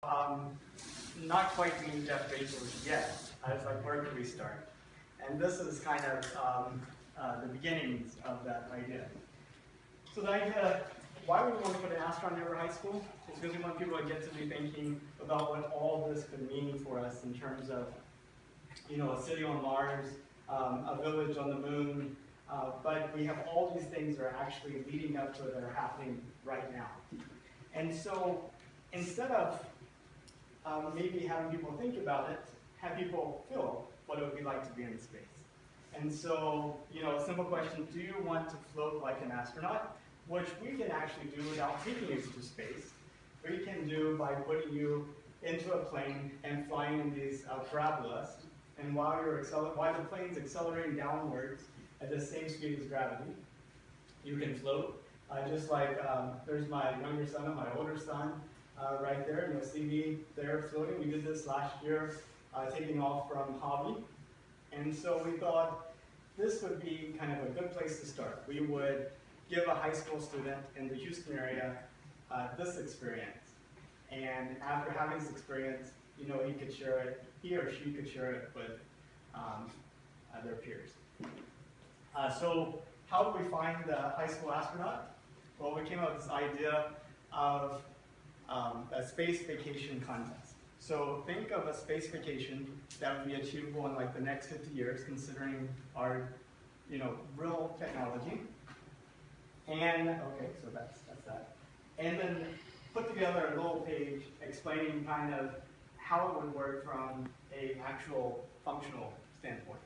Um, Not quite being Jeff Bezos yet. I was like, where do we start? And this is kind of the beginnings of that idea. So the idea, why would we want to put an astronaut near high school? Is because we want people to get to be thinking about what all this could mean for us in terms of, a city on Mars, a village on the moon, but we have all these things that are actually leading up to it that are happening right now. And so instead of maybe having people think about it, have people feel what it would be like to be in space. And so, a simple question, do you want to float like an astronaut? Which we can actually do without taking you to space. We can do by putting you into a plane and flying in these parabolas. And while the plane's accelerating downwards at the same speed as gravity, you can float. Just like there's my younger son and my older son right there. You'll see me there floating. We did this last year, taking off from Hobby. And so we thought this would be kind of a good place to start. We would give a high school student in the Houston area this experience. And after having this experience, he or she could share it with their peers. So how do we find the high school astronaut? Well, we came up with this idea of a space vacation contest. So think of a space vacation that would be achievable in like the next 50 years, considering our, real technology. And okay, so that's that. And then put together a little page explaining kind of how it would work from a actual functional standpoint.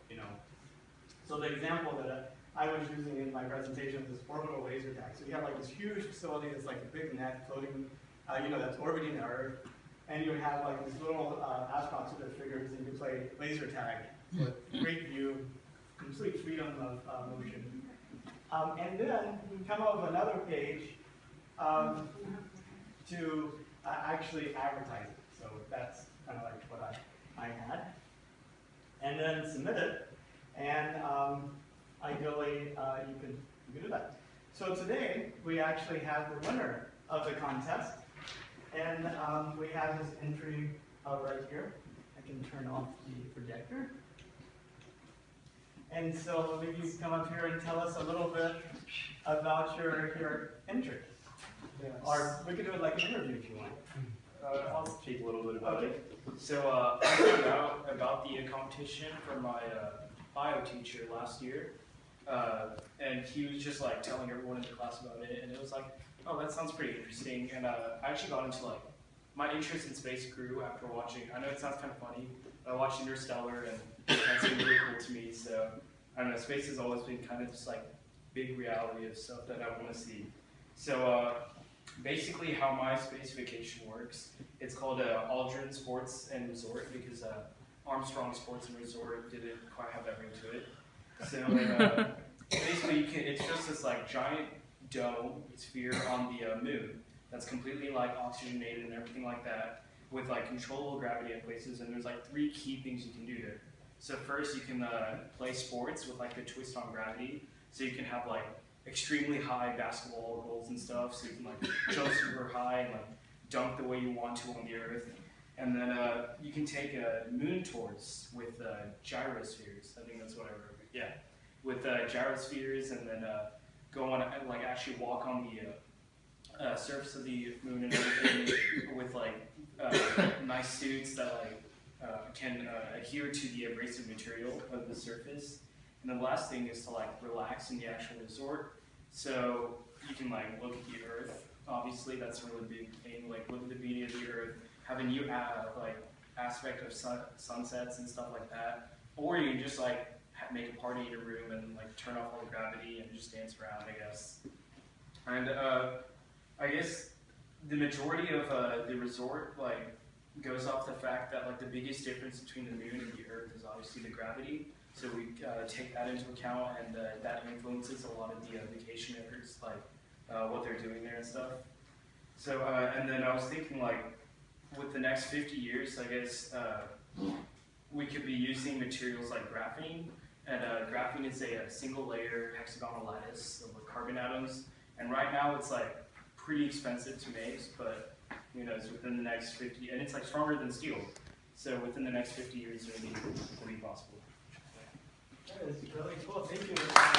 So the example that I was using in my presentation is this orbital laser tag. So you have like this huge facility that's like a big net floating, that's orbiting the Earth, and you have like these little astronauts with their figures, and you play laser tag with great view, complete freedom of motion. And then you come up with another page to actually advertise it. So that's kind of like what I had. And then submit it, and ideally you can do that. So today we actually have the winner of the contest, and we have his entry right here. I can turn off the projector. And so maybe you can come up here and tell us a little bit about your entry. Yes. Or we could do it like an interview if you want. I'll speak a little bit about Okay. it. So I found out about the competition from my bio teacher last year. And he was just like telling everyone in the class about it. And it was like, oh, that sounds pretty interesting. And I actually got into my interest in space grew after watching, I know it sounds kind of funny, but I watched Interstellar and that seemed really cool to me. So I don't know, space has always been kind of just like big reality of stuff that I want to see. So basically how my space vacation works, it's called Aldrin Sports and Resort because Armstrong Sports and Resort didn't quite have that ring to it. So basically it's just this like giant dome sphere on the moon that's completely like oxygenated and everything like that with like controllable gravity in places, and there's like 3 key things you can do there. So first you can play sports with like a twist on gravity, so you can have like extremely high basketball goals and stuff, so you can like jump super high and like dunk the way you want to on the Earth. And then you can take moon tours with gyrospheres. I think that's what I wrote. Yeah, with gyrospheres, and then go on like actually walk on the surface of the moon and everything with like nice suits that like can adhere to the abrasive material of the surface. And then the last thing is to like relax in the actual resort. So you can like look at the Earth. Obviously, that's a really big thing. Like look at the beauty of the Earth. Have a new like aspect of sunsets and stuff like that. Or you can just like make a party in your room and like turn off all the gravity and just dance around, I guess. And I guess the majority of the resort like goes off the fact that like the biggest difference between the moon and the Earth is obviously the gravity. So we take that into account, and that influences a lot of the vacation efforts, like what they're doing there and stuff. So and then I was thinking like with the next 50 years, I guess we could be using materials like graphene. And graphene is a single layer hexagonal lattice of carbon atoms. And right now it's like pretty expensive to make, but who knows, within the next 50, and it's like stronger than steel. So within the next 50 years, it'll be possible. That is really cool. Thank you.